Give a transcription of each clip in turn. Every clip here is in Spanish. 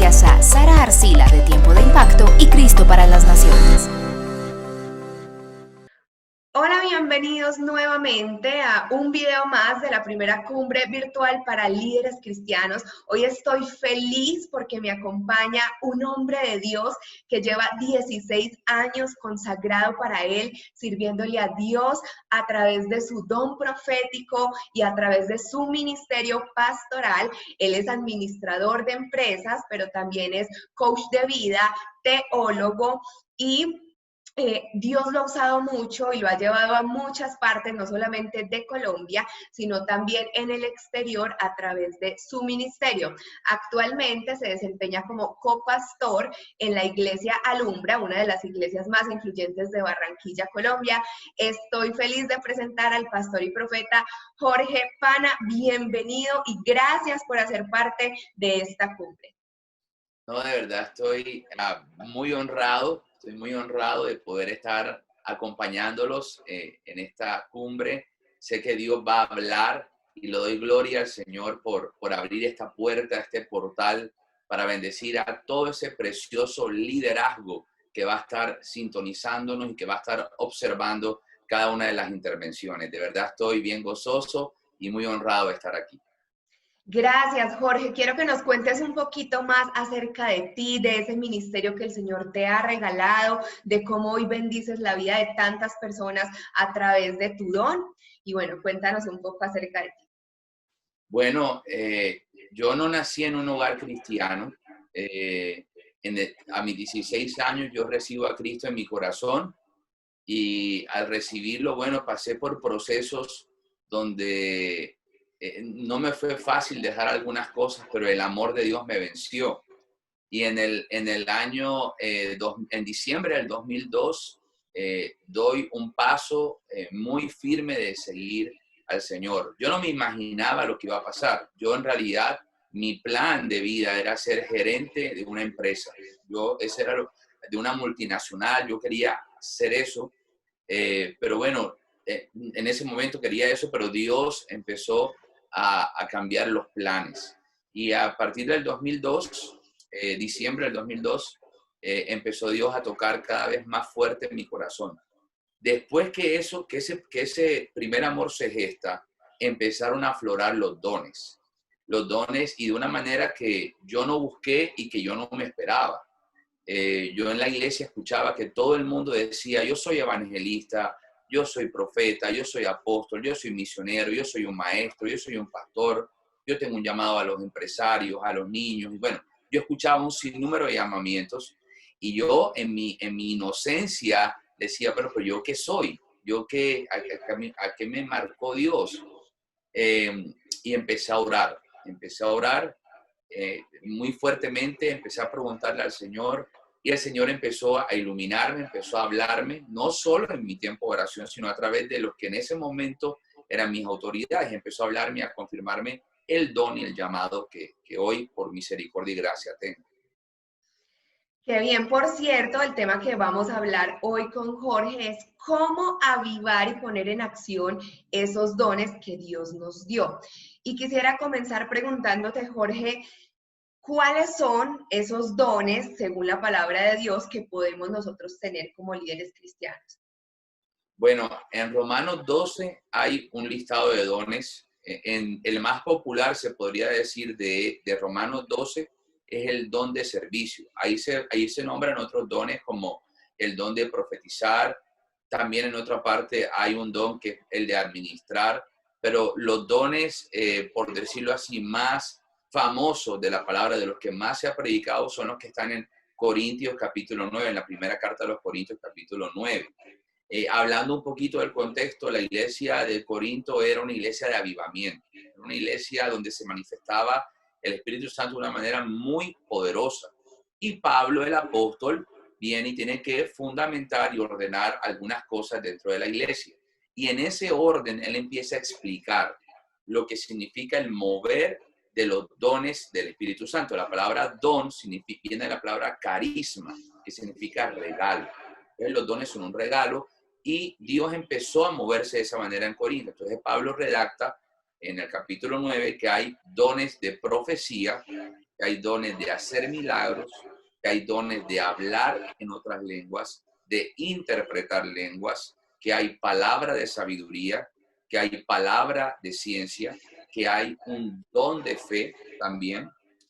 gracias a Sara Arcila de Tiempo de Impacto y Cristo para las Naciones. Hola, bienvenidos nuevamente a un video más de la primera cumbre virtual para líderes cristianos. Hoy estoy feliz porque me acompaña un hombre de Dios que lleva 16 años consagrado para Él, sirviéndole a Dios a través de su don profético y a través de su ministerio pastoral. Él es administrador de empresas, pero también es coach de vida, teólogo y Dios lo ha usado mucho y lo ha llevado a muchas partes, no solamente de Colombia, sino también en el exterior a través de su ministerio. Actualmente se desempeña como copastor en la iglesia Alumbra, una de las iglesias más influyentes de Barranquilla, Colombia. Estoy feliz de presentar al pastor y profeta Jorge Pana. Bienvenido y gracias por hacer parte de esta cumbre. No, de verdad estoy muy honrado. Estoy muy honrado de poder estar acompañándolos en esta cumbre. Sé que Dios va a hablar y le doy gloria al Señor por abrir esta puerta, este portal, para bendecir a todo ese precioso liderazgo que va a estar sintonizándonos y que va a estar observando cada una de las intervenciones. De verdad estoy bien gozoso y muy honrado de estar aquí. Gracias, Jorge. Quiero que nos cuentes un poquito más acerca de ti, de ese ministerio que el Señor te ha regalado, de cómo hoy bendices la vida de tantas personas a través de tu don. Y bueno, cuéntanos un poco acerca de ti. Bueno, yo no nací en un hogar cristiano. A mis 16 años yo recibo a Cristo en mi corazón y al recibirlo, bueno, pasé por procesos donde no me fue fácil dejar algunas cosas, pero el amor de Dios me venció. Y en el año, en diciembre del 2002, doy un paso muy firme de seguir al Señor. Yo no me imaginaba lo que iba a pasar. Yo en realidad, mi plan de vida era ser gerente de una empresa. Ese era de una multinacional, yo quería hacer eso. Pero bueno, en ese momento quería eso, pero Dios empezó a cambiar los planes. Y a partir del 2002, diciembre del 2002, empezó Dios a tocar cada vez más fuerte en mi corazón. Después que ese primer amor se gesta, empezaron a aflorar los dones. Los dones y de una manera que yo no busqué y que yo no me esperaba. Yo en la iglesia escuchaba que todo el mundo decía, yo soy evangelista, yo soy profeta, yo soy apóstol, yo soy misionero, yo soy un maestro, yo soy un pastor, yo tengo un llamado a los empresarios, a los niños. Y bueno, yo escuchaba un sinnúmero de llamamientos y yo en mi inocencia decía, pero ¿yo qué soy? ¿A qué me marcó Dios? Y empecé a orar muy fuertemente, empecé a preguntarle al Señor y el Señor empezó a iluminarme, empezó a hablarme, no solo en mi tiempo de oración, sino a través de los que en ese momento eran mis autoridades. Empezó a hablarme, a confirmarme el don y el llamado que hoy, por misericordia y gracia, tengo. Qué bien, por cierto, el tema que vamos a hablar hoy con Jorge es cómo avivar y poner en acción esos dones que Dios nos dio. Y quisiera comenzar preguntándote, Jorge, ¿cuáles son esos dones, según la palabra de Dios, que podemos nosotros tener como líderes cristianos? Bueno, en Romanos 12 hay un listado de dones. En el más popular, se podría decir, de Romanos 12, es el don de servicio. Ahí se nombran otros dones como el don de profetizar. También en otra parte hay un don que es el de administrar. Pero los dones, por decirlo así, más famosos de la palabra, de los que más se ha predicado, son los que están en Corintios capítulo 9, en la primera carta de los Corintios capítulo 9. Hablando un poquito del contexto, la iglesia de Corinto era una iglesia de avivamiento, era una iglesia donde se manifestaba el Espíritu Santo de una manera muy poderosa. Y Pablo, el apóstol, viene y tiene que fundamentar y ordenar algunas cosas dentro de la iglesia. Y en ese orden, él empieza a explicar lo que significa el mover de los dones del Espíritu Santo. La palabra don viene de la palabra carisma, que significa regalo. Entonces, los dones son un regalo y Dios empezó a moverse de esa manera en Corinto. Entonces Pablo redacta en el capítulo 9 que hay dones de profecía, que hay dones de hacer milagros, que hay dones de hablar en otras lenguas, de interpretar lenguas, que hay palabra de sabiduría, que hay palabra de ciencia, que hay un don de fe también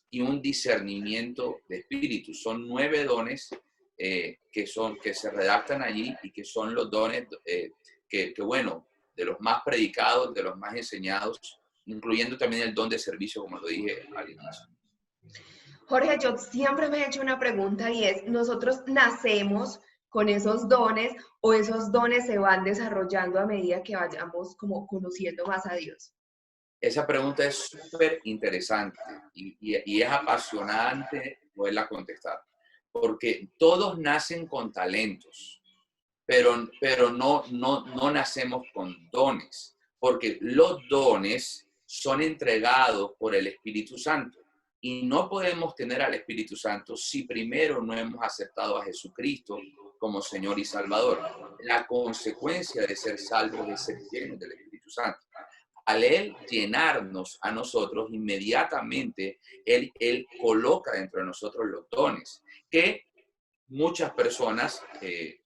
y un discernimiento de espíritu. Son 9 dones que se redactan allí y que son los dones bueno, de los más predicados, de los más enseñados, incluyendo también el don de servicio, como lo dije al inicio. Jorge, yo siempre me he hecho una pregunta y es, ¿nosotros nacemos con esos dones o esos dones se van desarrollando a medida que vayamos como conociendo más a Dios? Esa pregunta es súper interesante y es apasionante poderla contestar, porque todos nacen con talentos, pero no nacemos con dones, porque los dones son entregados por el Espíritu Santo y no podemos tener al Espíritu Santo si primero no hemos aceptado a Jesucristo como Señor y Salvador. La consecuencia de ser salvos es ser llenos del Espíritu Santo. Al Él llenarnos a nosotros, inmediatamente Él coloca dentro de nosotros los dones, que muchas personas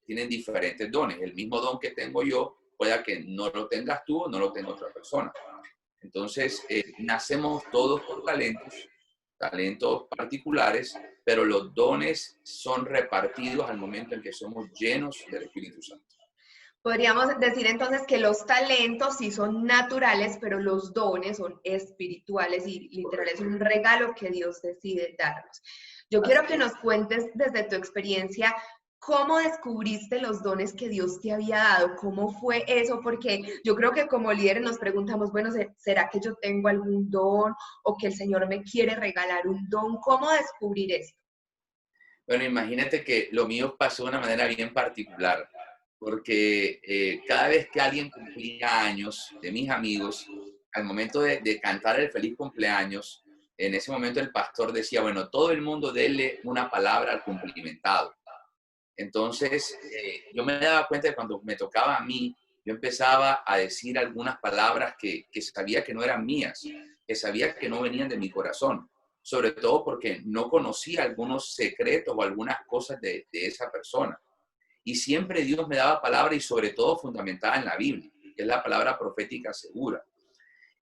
tienen diferentes dones. El mismo don que tengo yo, pueda que no lo tengas tú o no lo tenga otra persona. Entonces, nacemos todos con talentos particulares, pero los dones son repartidos al momento en que somos llenos del Espíritu Santo. Podríamos decir entonces que los talentos sí son naturales, pero los dones son espirituales y literal es un regalo que Dios decide darnos. Yo quiero que nos cuentes desde tu experiencia cómo descubriste los dones que Dios te había dado, cómo fue eso, porque yo creo que como líderes nos preguntamos, bueno, ¿será que yo tengo algún don o que el Señor me quiere regalar un don? ¿Cómo descubrir esto? Bueno, imagínate que lo mío pasó de una manera bien particular, porque cada vez que alguien cumplía años de mis amigos, al momento de cantar el feliz cumpleaños, en ese momento el pastor decía, bueno, todo el mundo déle una palabra al cumplimentado. Entonces, yo me daba cuenta de cuando me tocaba a mí, yo empezaba a decir algunas palabras que sabía que no eran mías, que sabía que no venían de mi corazón, sobre todo porque no conocía algunos secretos o algunas cosas de esa persona. Y siempre Dios me daba palabra y sobre todo fundamentada en la Biblia, que es la palabra profética segura.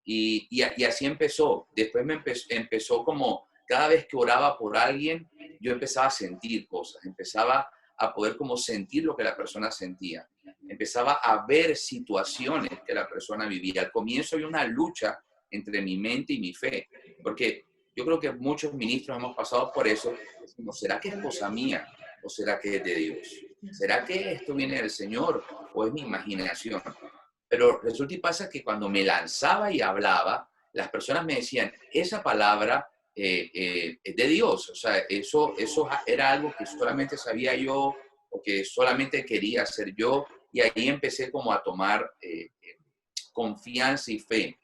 Y así empezó. Después empezó como cada vez que oraba por alguien, yo empezaba a sentir cosas, empezaba a poder como sentir lo que la persona sentía. Empezaba a ver situaciones que la persona vivía. Al comienzo había una lucha entre mi mente y mi fe, porque yo creo que muchos ministros hemos pasado por eso. Decimos, ¿será que es cosa mía o será que es de Dios? ¿Será que esto viene del Señor o es mi imaginación? Pero resulta y pasa que cuando me lanzaba y hablaba, las personas me decían, esa palabra es de Dios. O sea, eso era algo que solamente sabía yo o que solamente quería hacer yo. Y ahí empecé como a tomar confianza y fe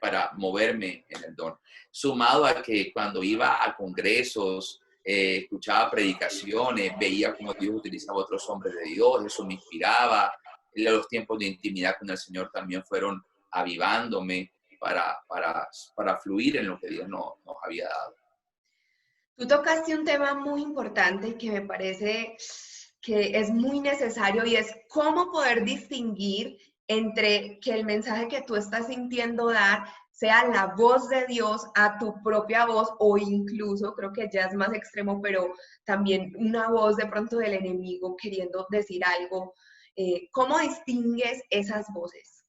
para moverme en el don. Sumado a que cuando iba a congresos, escuchaba predicaciones, veía cómo Dios utilizaba a otros hombres de Dios, eso me inspiraba. Los tiempos de intimidad con el Señor también fueron avivándome para fluir en lo que Dios nos había dado. Tú tocaste un tema muy importante que me parece que es muy necesario y es cómo poder distinguir entre que el mensaje que tú estás sintiendo dar sea la voz de Dios a tu propia voz o incluso, creo que ya es más extremo, pero también una voz de pronto del enemigo queriendo decir algo. ¿Cómo distingues esas voces?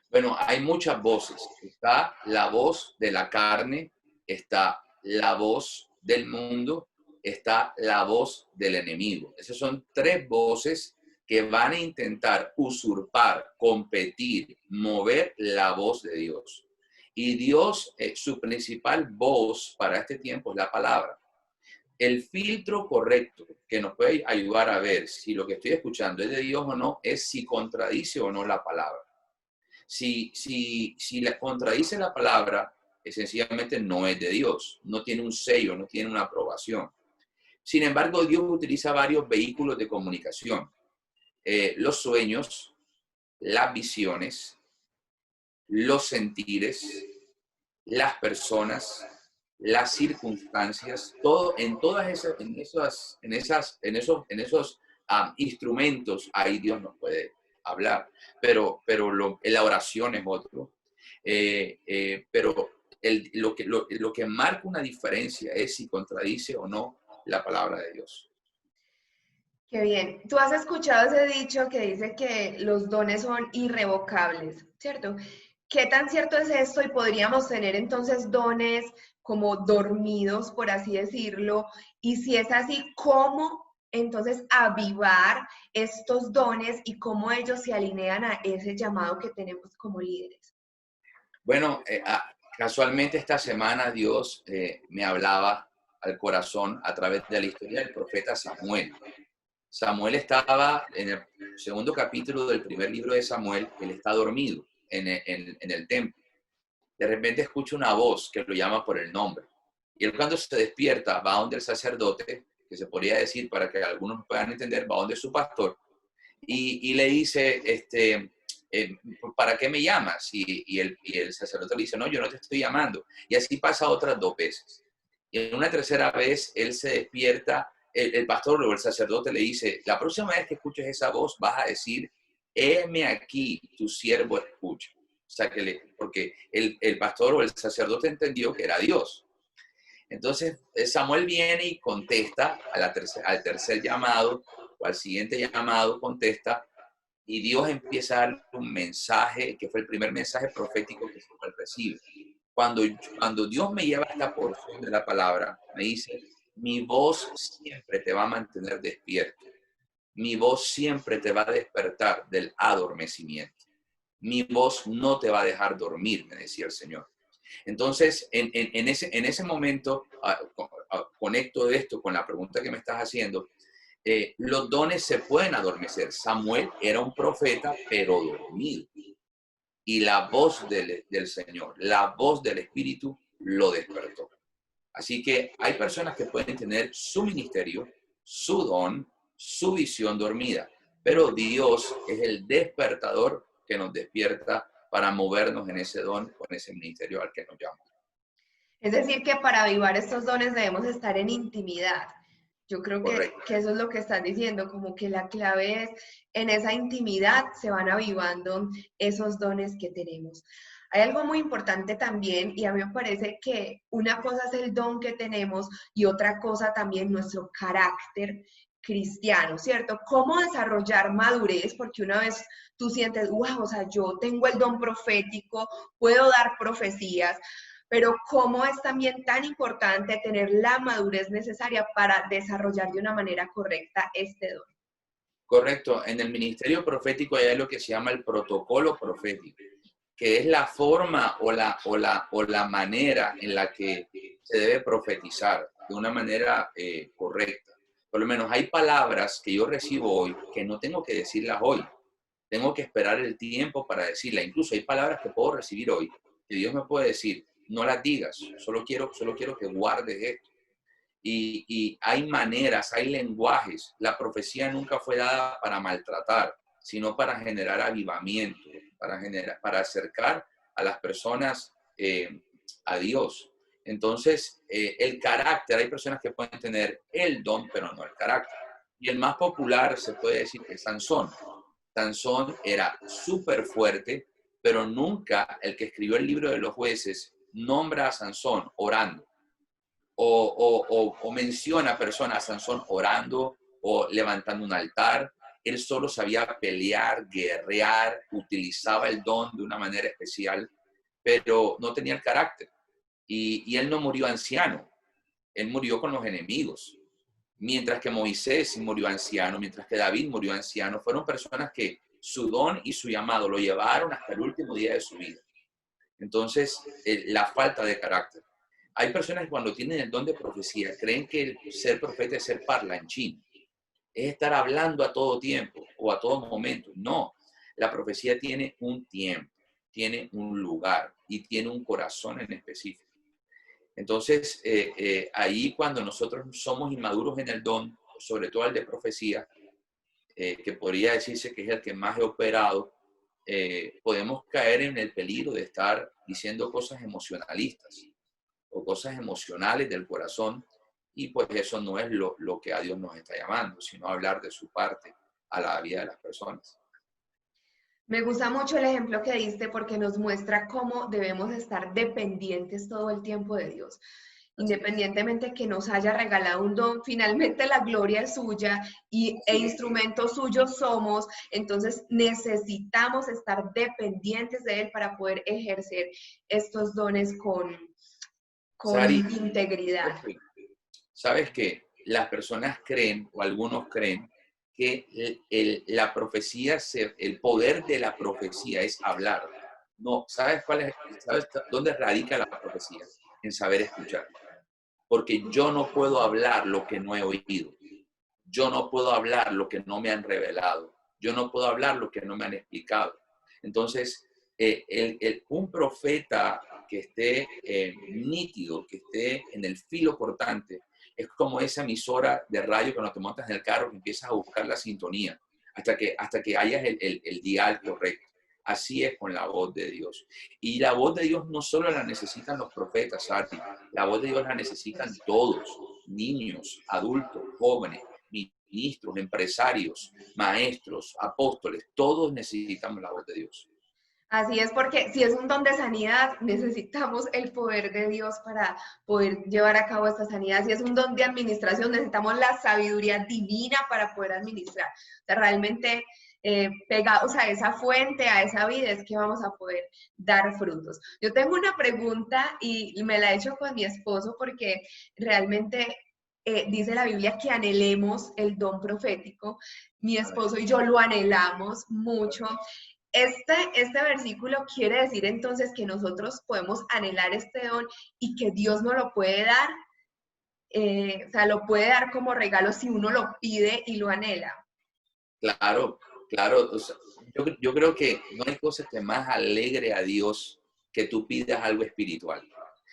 Bueno, hay muchas voces. Está la voz de la carne, está la voz del mundo, está la voz del enemigo. Esas son 3 voces que van a intentar usurpar, competir, mover la voz de Dios. Y Dios, su principal voz para este tiempo es la palabra. El filtro correcto que nos puede ayudar a ver si lo que estoy escuchando es de Dios o no, es si contradice o no la palabra. Si la contradice la palabra, sencillamente no es de Dios, no tiene un sello, no tiene una aprobación. Sin embargo, Dios utiliza varios vehículos de comunicación. Los sueños, las visiones, los sentires, las personas, las circunstancias, todo, en todas esas, en esos instrumentos, ahí Dios nos puede hablar. Pero la oración es otro. Pero lo que marca una diferencia es si contradice o no la palabra de Dios. Qué bien. Tú has escuchado ese dicho que dice que los dones son irrevocables, ¿cierto? ¿Qué tan cierto es esto? Y podríamos tener entonces dones como dormidos, por así decirlo. Y si es así, ¿cómo entonces avivar estos dones y cómo ellos se alinean a ese llamado que tenemos como líderes? Bueno, casualmente esta semana Dios me hablaba al corazón a través de la historia del profeta Samuel. Samuel estaba en el segundo capítulo del primer libro de Samuel, él está dormido en el templo. De repente escucha una voz que lo llama por el nombre. Y él cuando se despierta va donde el sacerdote, que se podría decir para que algunos puedan entender, va donde su pastor, y le dice, ¿para qué me llamas? Y el sacerdote le dice, no, yo no te estoy llamando. Y así pasa otras 2 veces. Y en una tercera vez él se despierta, el pastor o el sacerdote le dice, la próxima vez que escuches esa voz vas a decir, heme aquí, tu siervo escucha. O sea, porque el pastor o el sacerdote entendió que era Dios. Entonces Samuel viene y contesta al tercer llamado, o al siguiente llamado contesta, y Dios empieza a darle un mensaje, que fue el primer mensaje profético que Samuel recibe. Cuando Dios me lleva a esta porción de la palabra, me dice, mi voz siempre te va a mantener despierto. Mi voz siempre te va a despertar del adormecimiento. Mi voz no te va a dejar dormir, me decía el Señor. Entonces, en ese momento, conecto esto con la pregunta que me estás haciendo. Los dones se pueden adormecer. Samuel era un profeta, pero dormido. Y la voz del Señor, la voz del Espíritu, lo despertó. Así que hay personas que pueden tener su ministerio, su don, su visión dormida, pero Dios es el despertador que nos despierta para movernos en ese don o en ese ministerio al que nos llama. Es decir, que para avivar estos dones debemos estar en intimidad. Yo creo que eso es lo que están diciendo, como que la clave es en esa intimidad se van avivando esos dones que tenemos. Hay algo muy importante también, y a mí me parece que una cosa es el don que tenemos y otra cosa también nuestro carácter cristiano, ¿cierto? ¿Cómo desarrollar madurez? Porque una vez tú sientes, wow, o sea, yo tengo el don profético, puedo dar profecías, pero cómo es también tan importante tener la madurez necesaria para desarrollar de una manera correcta este don. Correcto. En el ministerio profético hay lo que se llama el protocolo profético, que es la forma o la manera en la que se debe profetizar de una manera correcta. Por lo menos hay palabras que yo recibo hoy que no tengo que decirlas hoy. Tengo que esperar el tiempo para decirlas. Incluso hay palabras que puedo recibir hoy que Dios me puede decir, no las digas, solo quiero que guardes esto. Y hay maneras, hay lenguajes. La profecía nunca fue dada para maltratar, sino para generar avivamiento, para acercar a las personas a Dios. Entonces, el carácter, hay personas que pueden tener el don, pero no el carácter. Y el más popular se puede decir que es Sansón. Sansón era súper fuerte, pero nunca el que escribió el libro de los jueces nombra a Sansón orando. O menciona a personas a Sansón orando o levantando un altar. Él solo sabía pelear, guerrear, utilizaba el don de una manera especial, pero no tenía el carácter. Y él no murió anciano, él murió con los enemigos. Mientras que Moisés murió anciano, mientras que David murió anciano, fueron personas que su don y su llamado lo llevaron hasta el último día de su vida. Entonces, la falta de carácter. Hay personas que cuando tienen el don de profecía creen que el ser profeta es ser parlanchín, es estar hablando a todo tiempo o a todo momento. No, la profecía tiene un tiempo, tiene un lugar y tiene un corazón en específico. Entonces, ahí cuando nosotros somos inmaduros en el don, sobre todo el de profecía, que podría decirse que es el que más he operado, podemos caer en el peligro de estar diciendo cosas emocionalistas o cosas emocionales del corazón, y pues eso no es lo que a Dios nos está llamando, sino hablar de su parte a la vida de las personas. Me gusta mucho el ejemplo que diste porque nos muestra cómo debemos estar dependientes todo el tiempo de Dios. Así es. Independientemente que nos haya regalado un don, finalmente la gloria es suya e Sí, instrumentos suyos somos, entonces necesitamos estar dependientes de Él para poder ejercer estos dones con Sari, integridad. sabes que las personas creen, o algunos creen, que la profecía, el poder de la profecía es hablar. No, ¿sabes dónde radica la profecía? En saber escuchar. Porque yo no puedo hablar lo que no he oído. Yo no puedo hablar lo que no me han revelado. Yo no puedo hablar lo que no me han explicado. Entonces, un profeta que esté nítido, que esté en el filo cortante, es como esa emisora de radio cuando te montas en el carro que empiezas a buscar la sintonía hasta que hayas el dial correcto. Así es con la voz de Dios. Y la voz de Dios no solo la necesitan los profetas, Sati, la voz de Dios la necesitan todos, niños, adultos, jóvenes, ministros, empresarios, maestros, apóstoles, todos necesitamos la voz de Dios. Así es, porque si es un don de sanidad, necesitamos el poder de Dios para poder llevar a cabo esta sanidad. Si es un don de administración, necesitamos la sabiduría divina para poder administrar. O sea, realmente pegados a esa fuente, a esa vida, es que vamos a poder dar frutos. Yo tengo una pregunta y me la he hecho con mi esposo porque realmente dice la Biblia que anhelemos el don profético. Mi esposo y yo lo anhelamos mucho. Este versículo quiere decir entonces que nosotros podemos anhelar este don y que Dios nos lo puede dar, o sea, lo puede dar como regalo si uno lo pide y lo anhela. Claro, claro. O sea, yo creo que no hay cosa que más alegre a Dios que tú pidas algo espiritual.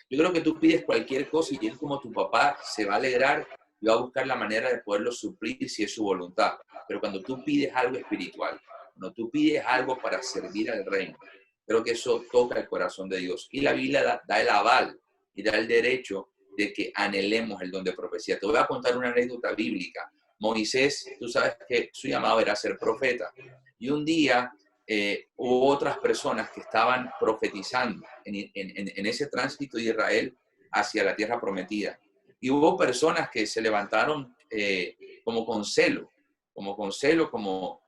Yo creo que tú pides cualquier cosa y Él, como tu papá, se va a alegrar y va a buscar la manera de poderlo suplir si es su voluntad. Pero cuando tú pides algo espiritual, cuando tú pides algo para servir al reino, creo que eso toca el corazón de Dios. Y la Biblia da el aval y da el derecho de que anhelemos el don de profecía. Te voy a contar una anécdota bíblica. Moisés, tú sabes que su llamado era ser profeta. Y un día hubo otras personas que estaban profetizando en ese tránsito de Israel hacia la tierra prometida. Y hubo personas que se levantaron como con celo, como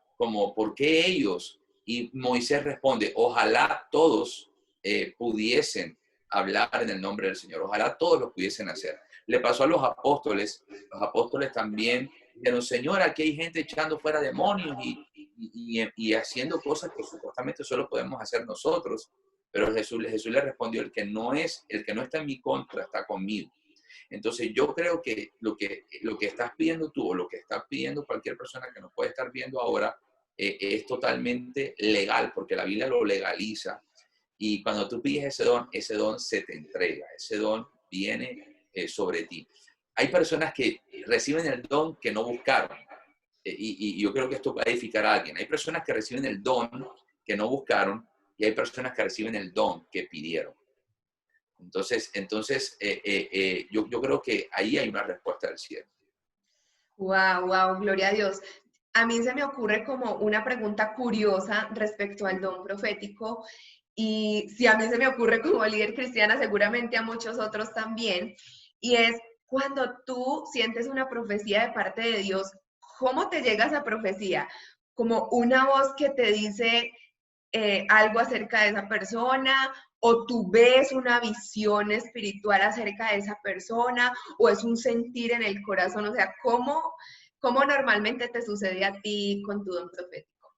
¿por qué ellos? Y Moisés responde, ojalá todos pudiesen hablar en el nombre del Señor, ojalá todos lo pudiesen hacer. Le pasó a los apóstoles también dijeron, Señor, aquí hay gente echando fuera demonios y haciendo cosas que supuestamente solo podemos hacer nosotros, pero Jesús le respondió, el que no está en mi contra está conmigo. Entonces yo creo que lo que estás pidiendo tú o lo que está pidiendo cualquier persona que nos puede estar viendo ahora es totalmente legal, porque la Biblia lo legaliza. Y cuando tú pides ese don se te entrega, ese don viene sobre ti. Hay personas que reciben el don que no buscaron. Y yo creo que esto va a edificar a alguien. Hay personas que reciben el don que no buscaron y hay personas que reciben el don que pidieron. Entonces yo creo que ahí hay una respuesta del cielo. Wow, gloria a Dios. A mí se me ocurre como una pregunta curiosa respecto al don profético y si a mí se me ocurre como líder cristiana, seguramente a muchos otros también, y es cuando tú sientes una profecía de parte de Dios, ¿cómo te llega esa profecía? ¿Como una voz que te dice algo acerca de esa persona? ¿O tú ves una visión espiritual acerca de esa persona? ¿O es un sentir en el corazón? O sea, ¿cómo normalmente te sucede a ti con tu don profético?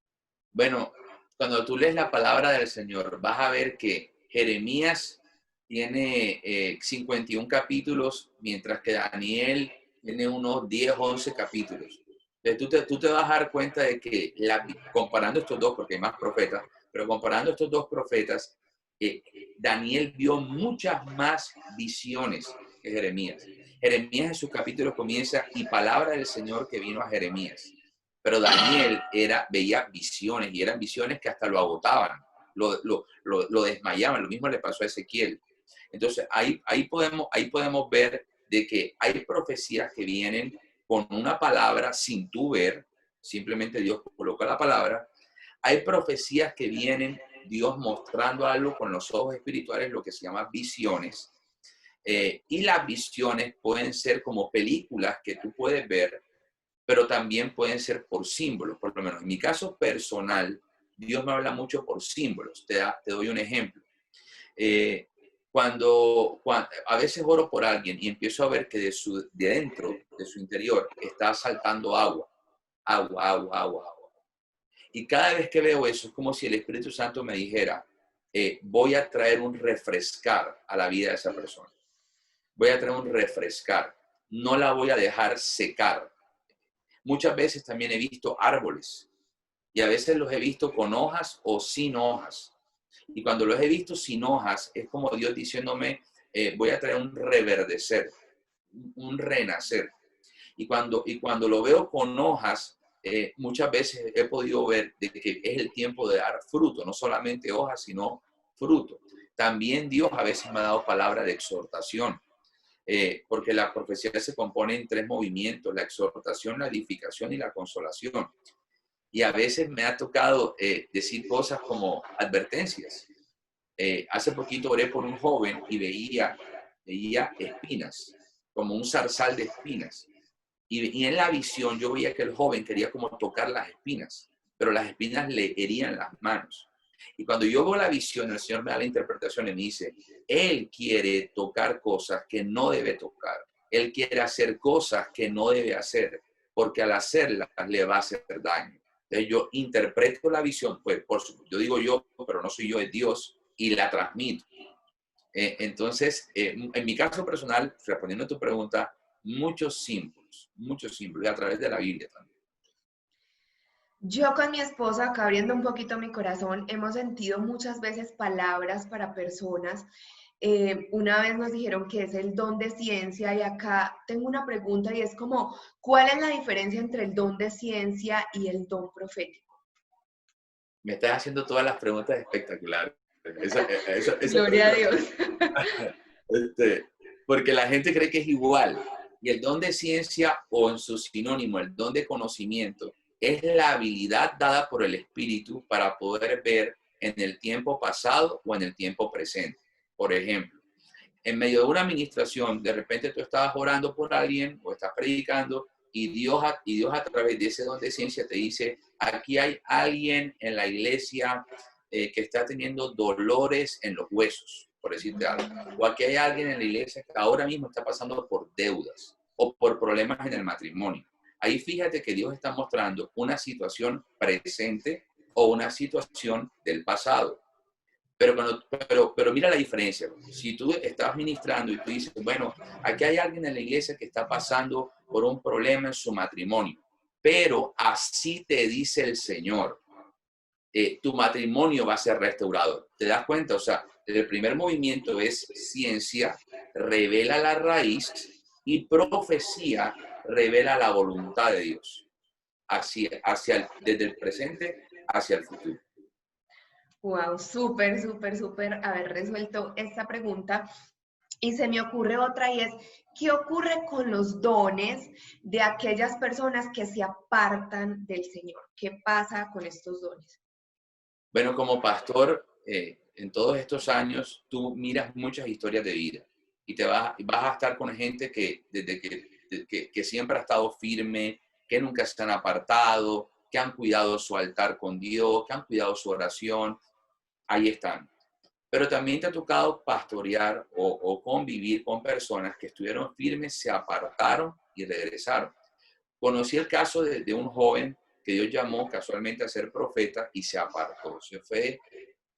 Bueno, cuando tú lees la palabra del Señor, vas a ver que Jeremías tiene 51 capítulos, mientras que Daniel tiene unos 10, 11 capítulos. Entonces tú te vas a dar cuenta de que comparando estos dos, porque hay más profetas, pero comparando estos dos profetas, Daniel vio muchas más visiones que Jeremías. Jeremías en sus capítulos comienza, y palabra del Señor que vino a Jeremías. Pero Daniel veía visiones, y eran visiones que hasta lo agotaban, lo desmayaban. Lo mismo le pasó a Ezequiel. Entonces, ahí podemos ver de que hay profecías que vienen con una palabra sin tú ver, simplemente Dios coloca la palabra. Hay profecías que vienen Dios mostrando algo con los ojos espirituales, lo que se llama visiones. Y las visiones pueden ser como películas que tú puedes ver, pero también pueden ser por símbolos. Por lo menos en mi caso personal, Dios me habla mucho por símbolos. Te doy un ejemplo. Cuando a veces oro por alguien y empiezo a ver que de dentro, de su interior, está saltando agua, agua, agua, agua, agua. Y cada vez que veo eso, es como si el Espíritu Santo me dijera, voy a traer un refrescar a la vida de esa persona. Voy a traer un refrescar. No la voy a dejar secar. Muchas veces también he visto árboles y a veces los he visto con hojas o sin hojas. Y cuando los he visto sin hojas, es como Dios diciéndome, voy a traer un reverdecer, un renacer. Y cuando lo veo con hojas, muchas veces he podido ver de que es el tiempo de dar fruto, no solamente hojas, sino fruto. También Dios a veces me ha dado palabra de exhortación, porque la profecía se compone en 3 movimientos: la exhortación, la edificación y la consolación. Y a veces me ha tocado decir cosas como advertencias. Hace poquito oré por un joven y veía espinas, como un zarzal de espinas. Y en la visión yo veía que el joven quería como tocar las espinas, pero las espinas le herían las manos. Y cuando yo veo la visión, el Señor me da la interpretación y me dice, Él quiere tocar cosas que no debe tocar. Él quiere hacer cosas que no debe hacer, porque al hacerlas le va a hacer daño. Entonces yo interpreto la visión, pues por supuesto, yo digo yo, pero no soy yo, es Dios, y la transmito. Entonces, en mi caso personal, respondiendo a tu pregunta, muchos símbolos, y a través de la Biblia también. Yo con mi esposa, acá abriendo un poquito mi corazón, hemos sentido muchas veces palabras para personas. Una vez nos dijeron que es el don de ciencia y acá tengo una pregunta y es como, ¿cuál es la diferencia entre el don de ciencia y el don profético? Me estás haciendo todas las preguntas espectaculares. Gloria a Dios. Este, porque la gente cree que es igual. Y el don de ciencia, o en su sinónimo, el don de conocimiento, es la habilidad dada por el Espíritu para poder ver en el tiempo pasado o en el tiempo presente. Por ejemplo, en medio de una administración, de repente tú estabas orando por alguien o estás predicando y Dios a través de ese don de ciencia te dice, aquí hay alguien en la iglesia que está teniendo dolores en los huesos, por decirte algo. O aquí hay alguien en la iglesia que ahora mismo está pasando por deudas o por problemas en el matrimonio. Ahí fíjate que Dios está mostrando una situación presente o una situación del pasado. Pero mira la diferencia. Si tú estás ministrando y tú dices, bueno, aquí hay alguien en la iglesia que está pasando por un problema en su matrimonio, pero así te dice el Señor, tu matrimonio va a ser restaurado. ¿Te das cuenta? O sea, el primer movimiento es ciencia, revela la raíz, y profecía revela la voluntad de Dios desde el presente hacia el futuro. Wow, súper, súper, súper haber resuelto esta pregunta. Y se me ocurre otra y es, ¿qué ocurre con los dones de aquellas personas que se apartan del Señor? ¿Qué pasa con estos dones? Bueno, como pastor, en todos estos años, tú miras muchas historias de vida y vas a estar con gente que siempre ha estado firme, que nunca se han apartado, que han cuidado su altar con Dios, que han cuidado su oración. Ahí están. Pero también te ha tocado pastorear o convivir con personas que estuvieron firmes, se apartaron y regresaron. Conocí el caso de un joven que Dios llamó casualmente a ser profeta y se apartó, se fue,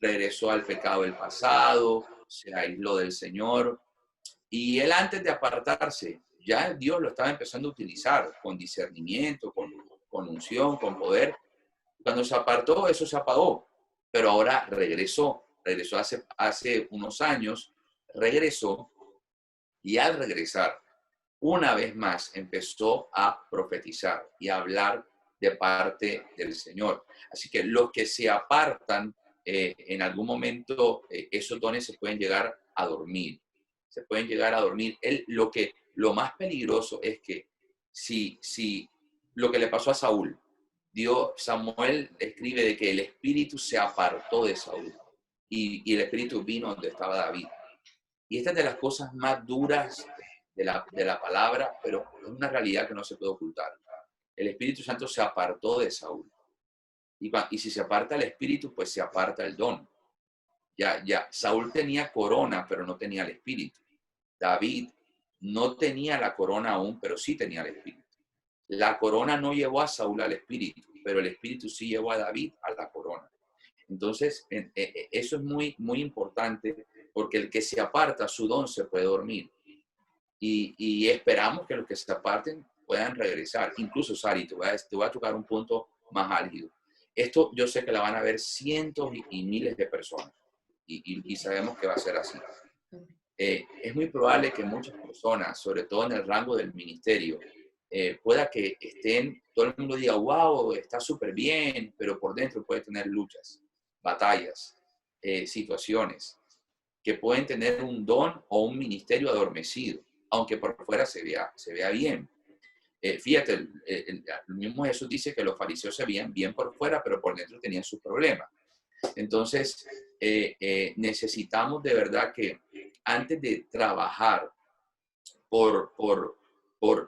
regresó al pecado del pasado, se aisló del Señor. Y él, antes de apartarse, ya Dios lo estaba empezando a utilizar con discernimiento, con unción, con poder. Cuando se apartó, eso se apagó, pero ahora regresó hace unos años, regresó, y al regresar, una vez más empezó a profetizar y a hablar de parte del Señor. Así que los que se apartan, en algún momento esos dones se pueden llegar a dormir. Se pueden llegar a dormir. Lo más peligroso es que si lo que le pasó a Saúl, Samuel escribe de que el espíritu se apartó de Saúl y el espíritu vino donde estaba David. Y esta es de las cosas más duras de la palabra, pero es una realidad que no se puede ocultar. El Espíritu Santo se apartó de Saúl. Y si se aparta el espíritu, pues se aparta el don. Ya, Saúl tenía corona, pero no tenía el espíritu. David no tenía la corona aún, pero sí tenía el espíritu. La corona no llevó a Saúl al espíritu, pero el espíritu sí llevó a David a la corona. Entonces, eso es muy, muy importante, porque el que se aparta, su don se puede dormir. Y esperamos que los que se aparten puedan regresar. Incluso, Sari, te voy a tocar un punto más álgido. Esto yo sé que la van a ver cientos y miles de personas. Y sabemos que va a ser así. Es muy probable que muchas personas, sobre todo en el rango del ministerio, pueda que todo el mundo diga, wow, está súper bien, pero por dentro puede tener luchas, batallas, situaciones que pueden tener un don o un ministerio adormecido, aunque por fuera se vea bien. Fíjate, el mismo Jesús dice que los fariseos se veían bien por fuera, pero por dentro tenían sus problemas. Entonces, necesitamos de verdad que antes de trabajar por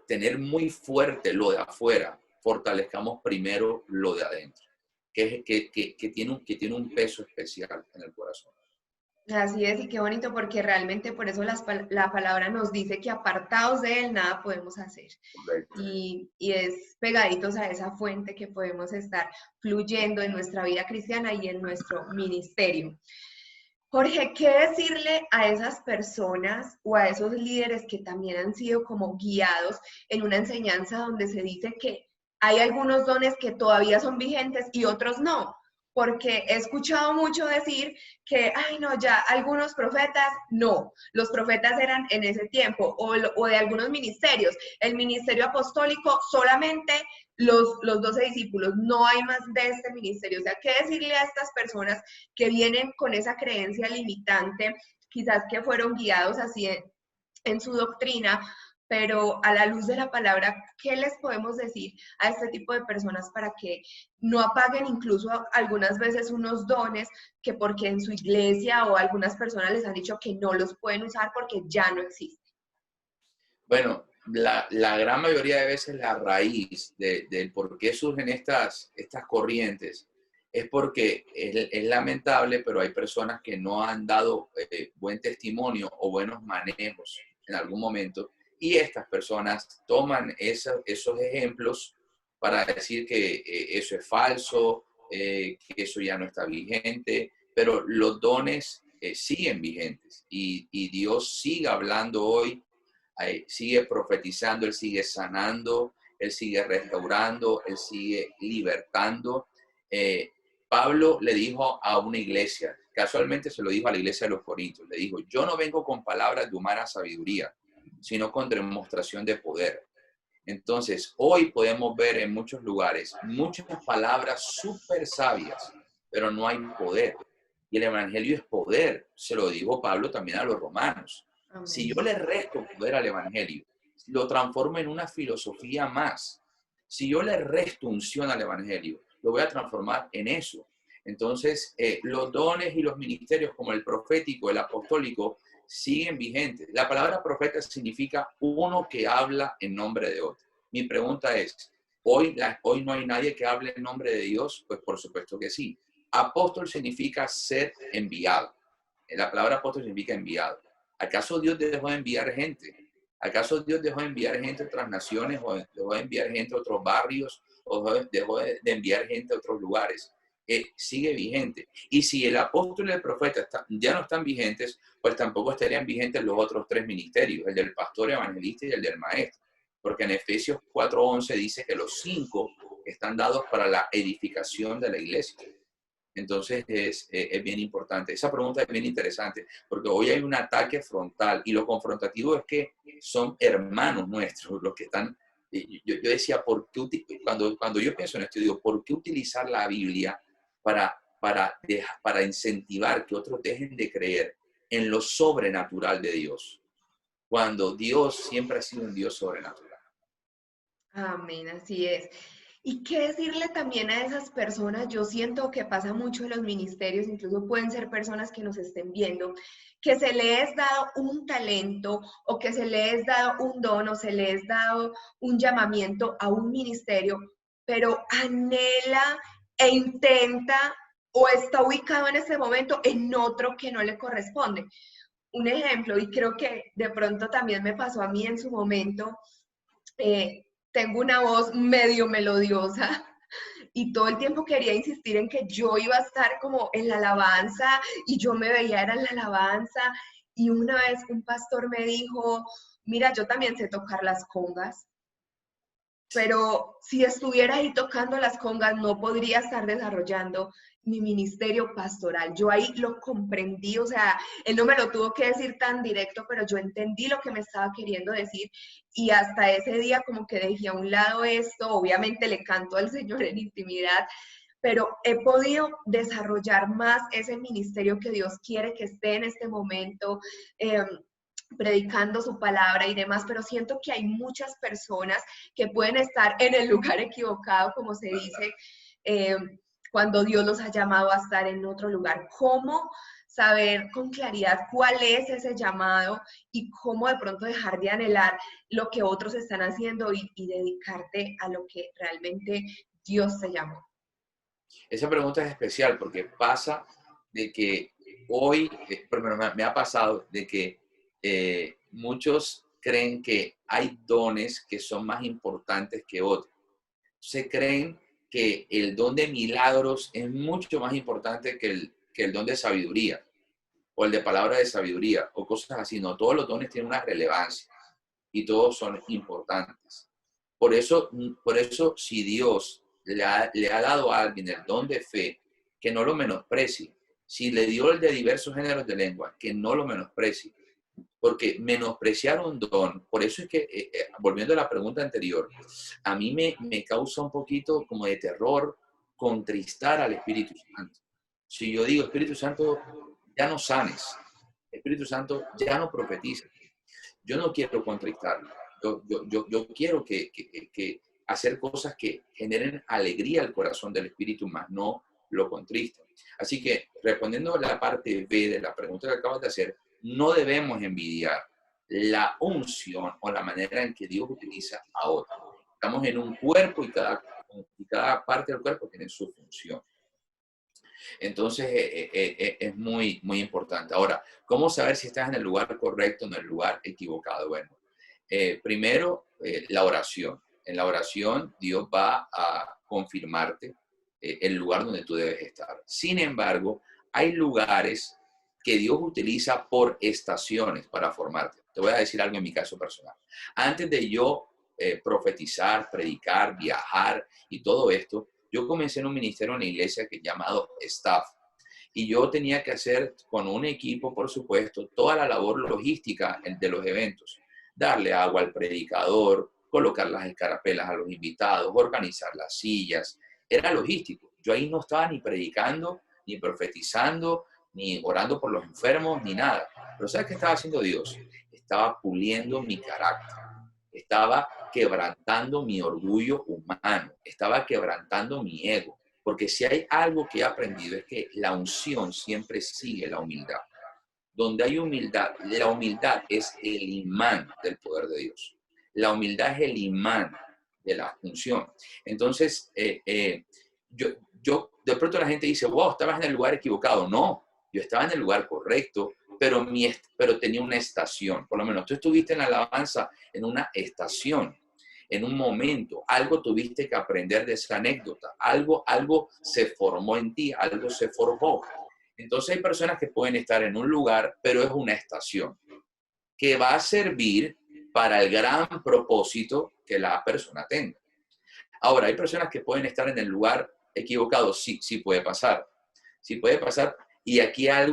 tener muy fuerte lo de afuera, fortalezcamos primero lo de adentro, que tiene un peso especial en el corazón. Así es, y qué bonito, porque realmente por eso la palabra nos dice que apartados de Él nada podemos hacer. Y es pegaditos a esa fuente que podemos estar fluyendo en nuestra vida cristiana y en nuestro ministerio. Jorge, ¿qué decirle a esas personas o a esos líderes que también han sido como guiados en una enseñanza donde se dice que hay algunos dones que todavía son vigentes y otros no? Porque he escuchado mucho decir que, ay no, ya algunos profetas, no, los profetas eran en ese tiempo, o de algunos ministerios, el ministerio apostólico solamente los 12 discípulos, no hay más de este ministerio. O sea, ¿qué decirle a estas personas que vienen con esa creencia limitante, quizás que fueron guiados así en su doctrina, pero a la luz de la palabra, ¿qué les podemos decir a este tipo de personas para que no apaguen incluso algunas veces unos dones que porque en su iglesia o algunas personas les han dicho que no los pueden usar porque ya no existen? Bueno, la gran mayoría de veces la raíz del por qué surgen estas corrientes es porque es lamentable, pero hay personas que no han dado buen testimonio o buenos manejos en algún momento, y estas personas toman esos ejemplos para decir que eso es falso, que eso ya no está vigente, pero los dones siguen vigentes y Dios sigue hablando hoy, sigue profetizando, Él sigue sanando, Él sigue restaurando, Él sigue libertando. Pablo le dijo a una iglesia, casualmente se lo dijo a la iglesia de los Corintios, le dijo, yo no vengo con palabras de humana sabiduría, sino con demostración de poder. Entonces, hoy podemos ver en muchos lugares muchas palabras súper sabias, pero no hay poder. Y el evangelio es poder, se lo dijo Pablo también a los romanos. Amén. Si yo le resto poder al evangelio, lo transformo en una filosofía más. Si yo le resto unción al evangelio, lo voy a transformar en eso. Entonces, los dones y los ministerios como el profético, el apostólico, siguen vigentes. La palabra profeta significa uno que habla en nombre de otro. Mi pregunta es, ¿hoy no hay nadie que hable en nombre de Dios? Pues por supuesto que sí. Apóstol significa ser enviado. La palabra apóstol significa enviado. ¿Acaso Dios dejó de enviar gente? ¿Acaso Dios dejó de enviar gente a otras naciones o dejó de enviar gente a otros barrios o dejó de enviar gente a otros lugares? Sigue vigente. Y si el apóstol y el profeta ya no están vigentes, pues tampoco estarían vigentes los otros tres ministerios, el del pastor, evangelista y el del maestro. Porque en Efesios 4:11 dice que los 5 están dados para la edificación de la iglesia. Entonces es bien importante. Esa pregunta es bien interesante, porque hoy hay un ataque frontal y lo confrontativo es que son hermanos nuestros los que están. Yo decía, ¿por qué, cuando yo pienso en esto, digo, ¿por qué utilizar la Biblia para incentivar que otros dejen de creer en lo sobrenatural de Dios, cuando Dios siempre ha sido un Dios sobrenatural. Amén, así es. ¿Y qué decirle también a esas personas? Yo siento que pasa mucho en los ministerios, incluso pueden ser personas que nos estén viendo, que se les dado un talento o que se les dado un don o se les dado un llamamiento a un ministerio, pero anhela e intenta o está ubicado en ese momento en otro que no le corresponde. Un ejemplo, y creo que de pronto también me pasó a mí en su momento, tengo una voz medio melodiosa y todo el tiempo quería insistir en que yo iba a estar como en la alabanza y yo me veía era en la alabanza y una vez un pastor me dijo, mira, yo también sé tocar las congas, pero si estuviera ahí tocando las congas no podría estar desarrollando mi ministerio pastoral. Yo ahí lo comprendí, o sea, él no me lo tuvo que decir tan directo, pero yo entendí lo que me estaba queriendo decir y hasta ese día como que dejé a un lado esto, obviamente le canto al Señor en intimidad, pero he podido desarrollar más ese ministerio que Dios quiere que esté en este momento. Predicando su palabra y demás, pero siento que hay muchas personas que pueden estar en el lugar equivocado, como se dice, eh, cuando Dios los ha llamado a estar en otro lugar. ¿Cómo saber con claridad cuál es ese llamado y cómo de pronto dejar de anhelar lo que otros están haciendo y dedicarte a lo que realmente Dios te llamó? Esa pregunta es especial porque pasa de que hoy, primero me ha pasado de que muchos creen que hay dones que son más importantes que otros. Se creen que el don de milagros es mucho más importante que el don de sabiduría o el de palabra de sabiduría o cosas así. No, todos los dones tienen una relevancia y todos son importantes. Por eso si Dios le ha dado a alguien el don de fe, que no lo menosprecie. Si le dio el de diversos géneros de lengua, que no lo menosprecie. Porque menospreciar un don, por eso es que, volviendo a la pregunta anterior, a mí me causa un poquito como de terror contristar al Espíritu Santo. Si yo digo, Espíritu Santo, ya no sanes, Espíritu Santo, ya no profetices, yo no quiero contristarlo. Yo quiero que hacer cosas que generen alegría al corazón del Espíritu, más no lo contristen. Así que, respondiendo a la parte B de la pregunta que acabas de hacer, no debemos envidiar la unción o la manera en que Dios utiliza a otros. Estamos en un cuerpo y cada parte del cuerpo tiene su función. Entonces, es muy, muy importante. Ahora, ¿cómo saber si estás en el lugar correcto o en el lugar equivocado? Bueno, primero, la oración. En la oración, Dios va a confirmarte el lugar donde tú debes estar. Sin embargo, hay lugares que Dios utiliza por estaciones para formarte. Te voy a decir algo en mi caso personal. Antes de yo profetizar, predicar, viajar y todo esto, yo comencé en un ministerio en la iglesia que es llamado Staff. Y yo tenía que hacer con un equipo, por supuesto, toda la labor logística de los eventos. Darle agua al predicador, colocar las escarapelas a los invitados, organizar las sillas. Era logístico. Yo ahí no estaba ni predicando, ni profetizando, ni orando por los enfermos, ni nada. Pero ¿sabes qué estaba haciendo Dios? Estaba puliendo mi carácter. Estaba quebrantando mi orgullo humano. Estaba quebrantando mi ego. Porque si hay algo que he aprendido es que la unción siempre sigue la humildad. Donde hay humildad, la humildad es el imán del poder de Dios. La humildad es el imán de la unción. Entonces, de pronto la gente dice, wow, estabas en el lugar equivocado. No, yo estaba en el lugar correcto, pero tenía una estación. Por lo menos tú estuviste en la alabanza en una estación, en un momento. Algo tuviste que aprender de esa anécdota. Algo se formó en ti, algo se forjó. Entonces hay personas que pueden estar en un lugar, pero es una estación que va a servir para el gran propósito que la persona tenga. Ahora, hay personas que pueden estar en el lugar equivocado. Sí, sí puede pasar. Sí puede pasar. Y aquí hay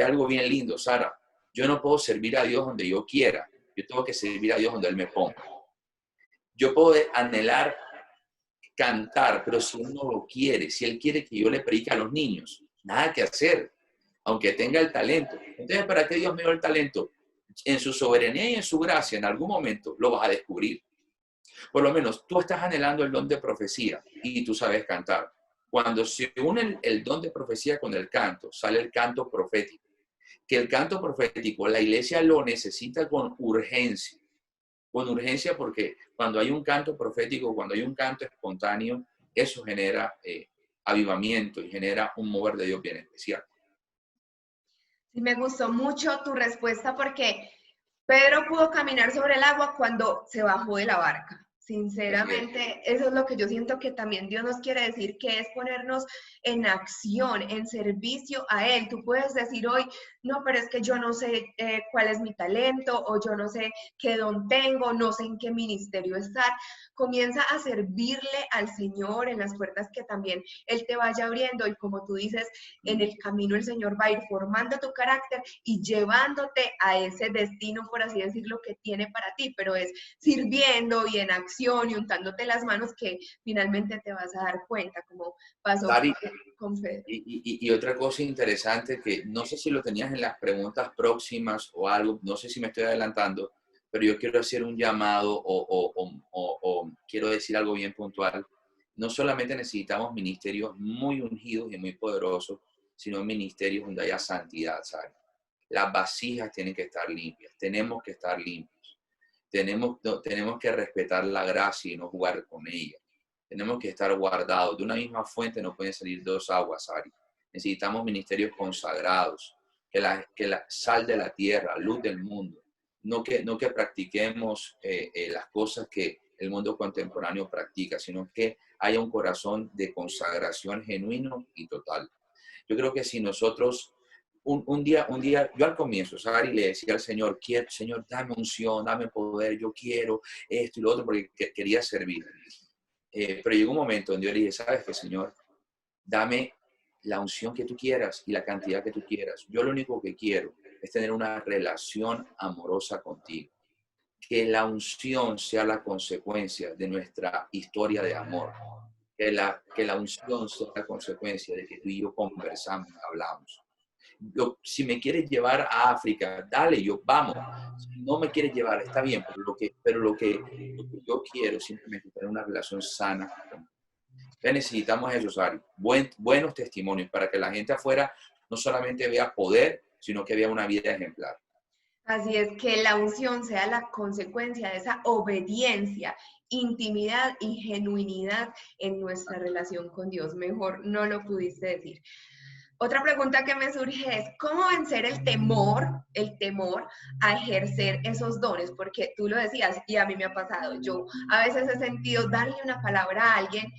algo bien lindo, Sara. Yo no puedo servir a Dios donde yo quiera. Yo tengo que servir a Dios donde Él me ponga. Yo puedo anhelar cantar, pero si Él no lo quiere, si Él quiere que yo le predique a los niños, nada que hacer. aunque tenga el talento. Entonces, ¿para qué Dios me dio el talento? En su soberanía y en su gracia, en algún momento lo vas a descubrir. Por lo menos tú estás anhelando el don de profecía y tú sabes cantar. Cuando se une el don de profecía con el canto, sale el canto profético. Que el canto profético, la iglesia lo necesita con urgencia. Con urgencia porque cuando hay un canto profético, cuando hay un canto espontáneo, eso genera avivamiento y genera un mover de Dios bien especial. Sí, me gustó mucho tu respuesta porque Pedro pudo caminar sobre el agua cuando se bajó de la barca. Sinceramente, eso es lo que yo siento que también Dios nos quiere decir, que es ponernos en acción, en servicio a Él. Tú puedes decir hoy, no, pero es que yo no sé cuál es mi talento, o yo no sé qué don tengo, no sé en qué ministerio estar. Comienza a servirle al Señor en las puertas que también Él te vaya abriendo, y como tú dices, en el camino el Señor va a ir formando tu carácter y llevándote a ese destino, por así decirlo, que tiene para ti, pero es sirviendo y en acción y untándote las manos que finalmente te vas a dar cuenta, como pasó Sari, con Pedro. y otra cosa interesante que no sé si lo tenías en las preguntas próximas o algo, no sé si me estoy adelantando, pero yo quiero hacer un llamado o quiero decir algo bien puntual. No solamente necesitamos ministerios muy ungidos y muy poderosos, sino ministerios donde haya santidad, ¿sabes? Las vasijas tienen que estar limpias, tenemos que estar limpios, tenemos que respetar la gracia y no jugar con ella. Tenemos que estar guardados. De una misma fuente no pueden salir dos aguas, Ari. Necesitamos ministerios consagrados, que la sal de la tierra, luz del mundo. No que practiquemos las cosas que el mundo contemporáneo practica, sino que haya un corazón de consagración genuino y total. Yo creo que si nosotros, un día, yo al comienzo, Sari, le decía al Señor, Señor, dame unción, dame poder, yo quiero esto y lo otro, porque quería servir. Pero llegó un momento donde yo le dije, ¿sabes qué, Señor? Dame la unción que tú quieras y la cantidad que tú quieras. Yo lo único que quiero es tener una relación amorosa contigo. Que la unción sea la consecuencia de nuestra historia de amor. Que la unción sea la consecuencia de que tú y yo conversamos, hablamos. Si me quieres llevar a África, dale, vamos. Si no me quieres llevar, está bien, pero lo que yo quiero es simplemente tener una relación sana. Necesitamos eso, Sari. Buenos testimonios para que la gente afuera no solamente vea poder, sino que vea una vida ejemplar. Así es, que la unción sea la consecuencia de esa obediencia, intimidad y genuinidad en nuestra relación con Dios. Mejor no lo pudiste decir. Otra pregunta que me surge es, ¿cómo vencer el temor a ejercer esos dones? Porque tú lo decías y a mí me ha pasado. Yo a veces he sentido darle una palabra a alguien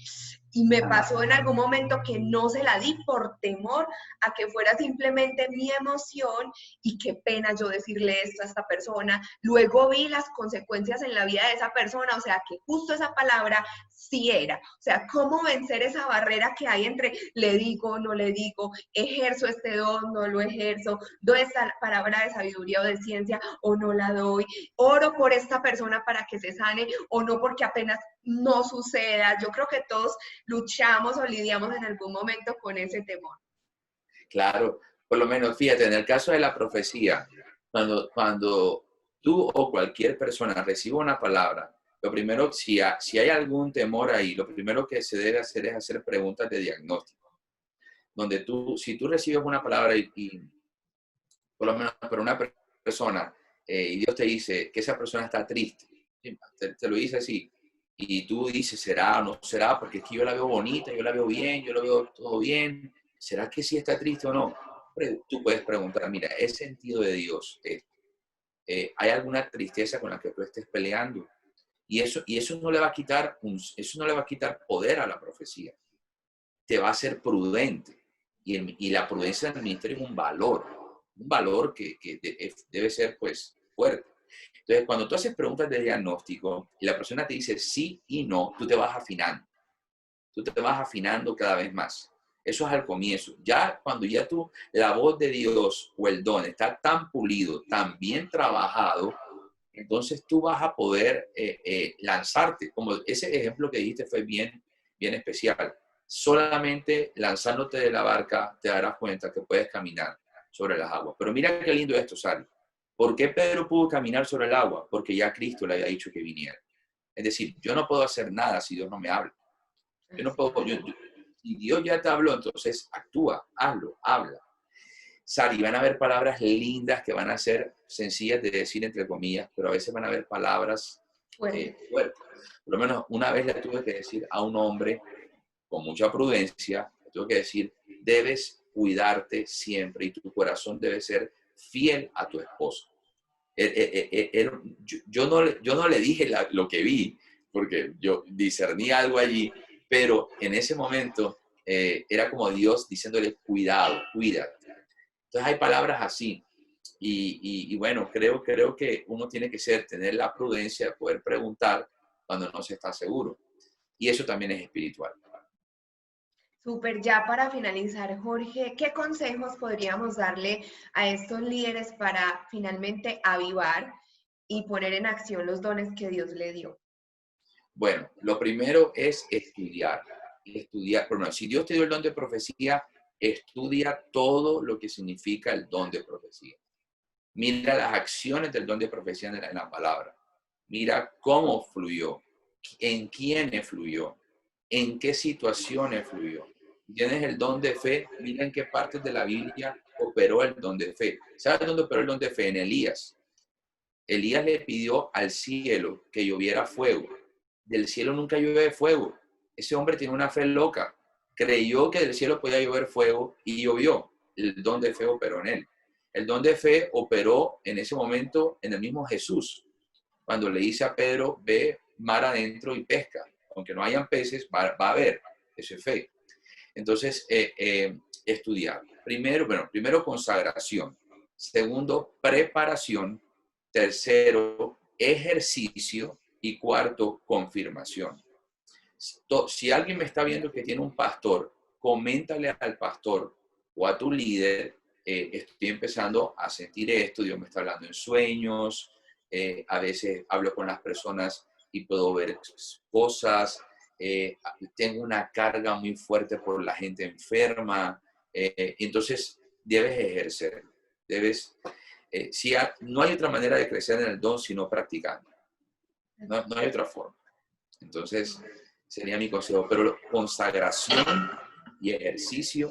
y me pasó en algún momento que no se la di por temor a que fuera simplemente mi emoción, y qué pena yo decirle esto a esta persona. Luego vi las consecuencias en la vida de esa persona, o sea, que justo esa palabra sí era. O sea, ¿cómo vencer esa barrera que hay entre le digo, no le digo, ejerzo este don, no lo ejerzo, doy esta palabra de sabiduría o de ciencia o no la doy, oro por esta persona para que se sane o no, porque apenas no suceda? Yo creo que todos luchamos o lidiamos en algún momento con ese temor. Claro, por lo menos, fíjate, en el caso de la profecía, cuando tú o cualquier persona recibe una palabra, lo primero, si hay algún temor ahí, lo primero que se debe hacer es hacer preguntas de diagnóstico. Donde si tú recibes una palabra y por lo menos para una persona, y Dios te dice que esa persona está triste, te lo dice así, y tú dices, ¿será o no será? Porque es que yo la veo bonita, yo la veo bien, yo lo veo todo bien, ¿será que sí está triste o no? Tú puedes preguntar, mira, ¿he sentido de Dios esto? ¿Hay alguna tristeza con la que tú estés peleando? Y eso no le va a quitar poder a la profecía. Te va a ser prudente. Y la prudencia del ministerio es un valor que debe ser pues fuerte. Entonces, cuando tú haces preguntas de diagnóstico y la persona te dice sí y no, tú te vas afinando. Tú te vas afinando cada vez más. Eso es al comienzo. Ya cuando la voz de Dios o el don está tan pulido, tan bien trabajado, entonces tú vas a poder lanzarte. Como ese ejemplo que dijiste fue bien, bien especial. Solamente lanzándote de la barca te darás cuenta que puedes caminar. sobre las aguas. Pero mira qué lindo esto, Sari. ¿Por qué Pedro pudo caminar sobre el agua? Porque ya Cristo le había dicho que viniera. Es decir, yo no puedo hacer nada si Dios no me habla. Yo no puedo, si Dios ya te habló, entonces actúa, hazlo, habla. Sari, van a haber palabras lindas que van a ser sencillas de decir, entre comillas, pero a veces van a haber palabras fuertes. Por lo menos una vez le tuve que decir a un hombre con mucha prudencia, le tuve que decir, debes cuidarte siempre y tu corazón debe ser fiel a tu esposo. Yo no le dije lo que vi, porque yo discerní algo allí, pero en ese momento era como Dios diciéndole, cuidado, cuídate. Entonces hay palabras así. Y bueno, creo que uno tiene que tener la prudencia de poder preguntar cuando no se está seguro. Y eso también es espiritual. Súper, ya para finalizar, Jorge, ¿qué consejos podríamos darle a estos líderes para finalmente avivar y poner en acción los dones que Dios le dio? Bueno, lo primero es estudiar. Bueno, si Dios te dio el don de profecía, estudia todo lo que significa el don de profecía. Mira las acciones del don de profecía en la palabra. Mira cómo fluyó, en quiénes fluyó, en qué situaciones fluyó. Tienes el don de fe, mira en qué partes de la Biblia operó el don de fe. ¿Sabes dónde operó el don de fe? En Elías. Elías le pidió al cielo que lloviera fuego. Del cielo nunca llueve fuego. Ese hombre tiene una fe loca. Creyó que del cielo podía llover fuego y llovió. El don de fe operó en él. El don de fe operó en ese momento en el mismo Jesús. Cuando le dice a Pedro, ve mar adentro y pesca. Aunque no hayan peces, va a haber. Eso es fe. Entonces, estudiar. Primero consagración. Segundo, preparación. Tercero, ejercicio. Y cuarto, confirmación. Si alguien me está viendo que tiene un pastor, coméntale al pastor o a tu líder, estoy empezando a sentir esto, Dios me está hablando en sueños, a veces hablo con las personas y puedo ver cosas, tengo una carga muy fuerte por la gente enferma, entonces debes ejercer, no hay otra manera de crecer en el don sino practicando, no hay otra forma. Entonces, sería mi consejo, pero consagración y ejercicio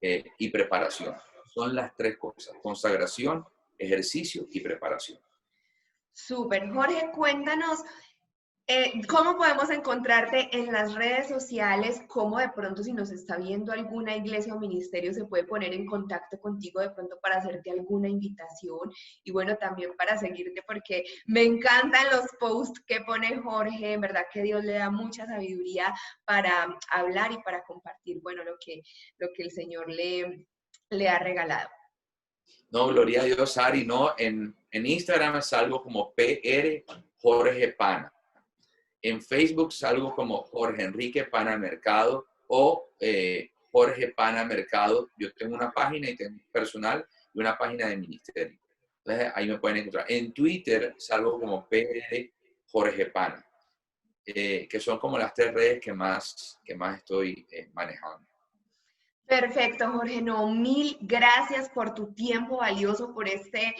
y preparación. Son las tres cosas, consagración, ejercicio y preparación. Súper. Jorge, cuéntanos cómo podemos encontrarte en las redes sociales, cómo de pronto si nos está viendo alguna iglesia o ministerio se puede poner en contacto contigo de pronto para hacerte alguna invitación y bueno, también para seguirte porque me encantan los posts que pone Jorge, en verdad que Dios le da mucha sabiduría para hablar y para compartir, bueno, lo que el Señor le ha regalado. No, gloria a Dios, Ari, no, en Instagram salgo como PR Jorge Pana. En Facebook salgo como Jorge Enrique Pana Mercado o Jorge Pana Mercado. Yo tengo una página personal y una página de ministerio. Entonces ahí me pueden encontrar. En Twitter salgo como PR Jorge Pana, que son como las tres redes que más estoy manejando. Perfecto, Jorge. No, mil gracias por tu tiempo valioso, por este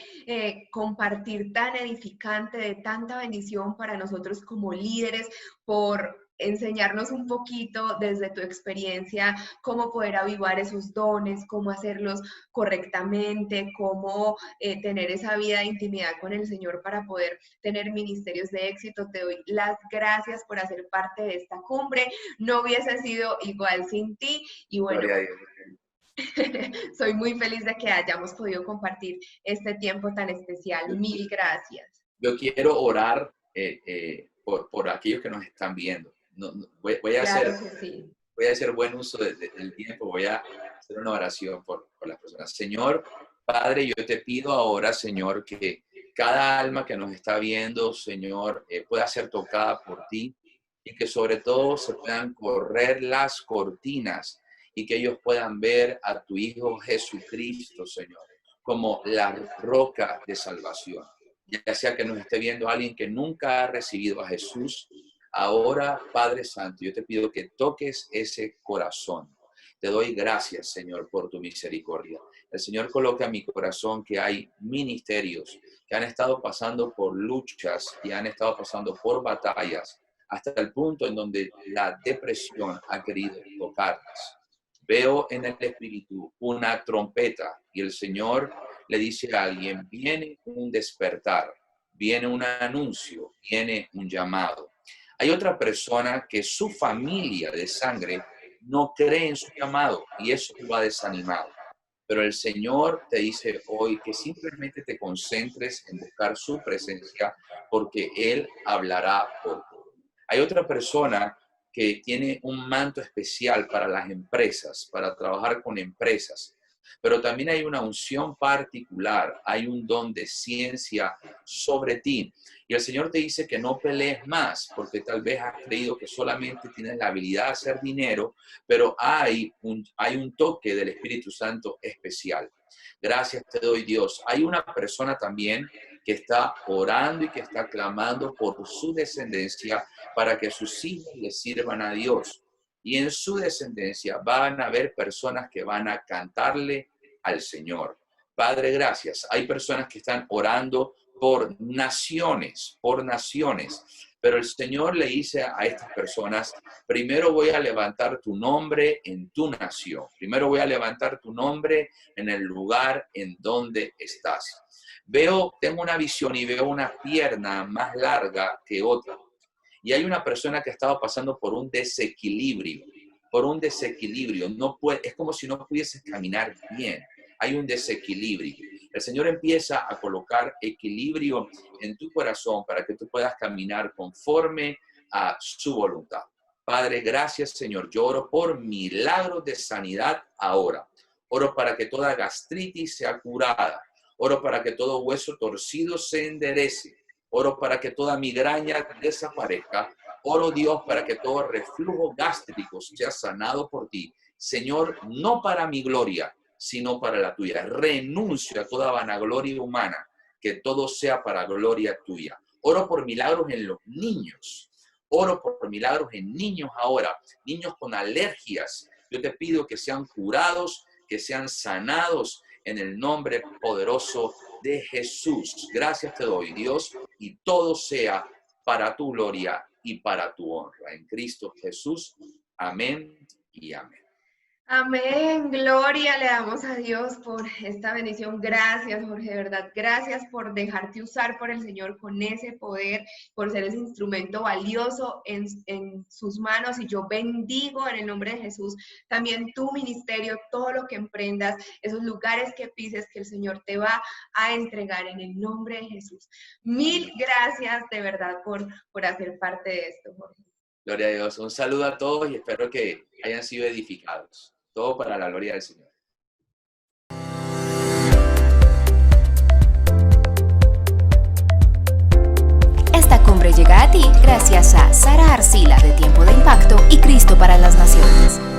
compartir tan edificante, de tanta bendición para nosotros como líderes, por enseñarnos un poquito desde tu experiencia cómo poder avivar esos dones, cómo hacerlos correctamente, cómo tener esa vida de intimidad con el Señor para poder tener ministerios de éxito. Te doy las gracias por hacer parte de esta cumbre. No hubiese sido igual sin ti y bueno, soy muy feliz de que hayamos podido compartir este tiempo tan especial. Mil gracias. Yo quiero orar por aquellos que nos están viendo. Voy a hacer buen uso del tiempo, voy a hacer una oración por las personas. Señor, Padre, yo te pido ahora, Señor, que cada alma que nos está viendo, Señor, pueda ser tocada por ti y que sobre todo se puedan correr las cortinas y que ellos puedan ver a tu Hijo Jesucristo, Señor, como la roca de salvación. Ya sea que nos esté viendo alguien que nunca ha recibido a Jesús, ahora, Padre Santo, yo te pido que toques ese corazón. Te doy gracias, Señor, por tu misericordia. El Señor coloca en mi corazón que hay ministerios que han estado pasando por luchas y han estado pasando por batallas hasta el punto en donde la depresión ha querido tocarlas. Veo en el espíritu una trompeta y el Señor le dice a alguien, viene un despertar, viene un anuncio, viene un llamado. Hay otra persona que su familia de sangre no cree en su llamado y eso lo ha desanimado. Pero el Señor te dice hoy que simplemente te concentres en buscar su presencia porque Él hablará por ti. Hay otra persona que tiene un manto especial para las empresas, para trabajar con empresas. Pero también hay una unción particular, hay un don de ciencia sobre ti. Y el Señor te dice que no pelees más, porque tal vez has creído que solamente tienes la habilidad de hacer dinero, pero hay un toque del Espíritu Santo especial. Gracias te doy, Dios. Hay una persona también que está orando y que está clamando por su descendencia para que sus hijos le sirvan a Dios. Y en su descendencia van a haber personas que van a cantarle al Señor. Padre, gracias. Hay personas que están orando por naciones, pero el Señor le dice a estas personas, primero voy a levantar tu nombre en tu nación. Primero voy a levantar tu nombre en el lugar en donde estás. Tengo una visión y veo una pierna más larga que otra. Y hay una persona que estaba pasando por un desequilibrio. No puede, es como si no pudieses caminar bien. Hay un desequilibrio. El Señor empieza a colocar equilibrio en tu corazón para que tú puedas caminar conforme a su voluntad. Padre, gracias, Señor. Yo oro por milagros de sanidad ahora. Oro para que toda gastritis sea curada. Oro para que todo hueso torcido se enderece. Oro para que toda migraña desaparezca. Oro, Dios, para que todo reflujo gástrico sea sanado por ti. Señor, no para mi gloria, sino para la tuya. Renuncio a toda vanagloria humana, que todo sea para gloria tuya. Oro por milagros en los niños. Oro por milagros en niños ahora, niños con alergias. Yo te pido que sean curados, que sean sanados en el nombre poderoso de Jesús. Gracias te doy, Dios, y todo sea para tu gloria y para tu honra. En Cristo Jesús. Amén y amén. Amén, gloria le damos a Dios por esta bendición. Gracias, Jorge, de verdad, gracias por dejarte usar por el Señor con ese poder, por ser ese instrumento valioso en sus manos. Y yo bendigo en el nombre de Jesús también tu ministerio, todo lo que emprendas, esos lugares que pises que el Señor te va a entregar en el nombre de Jesús. Mil gracias de verdad por hacer parte de esto, Jorge. Gloria a Dios. Un saludo a todos y espero que hayan sido edificados. Todo para la gloria del Señor. Esta cumbre llega a ti gracias a Sara Arcila de Tiempo de Impacto y Cristo para las Naciones.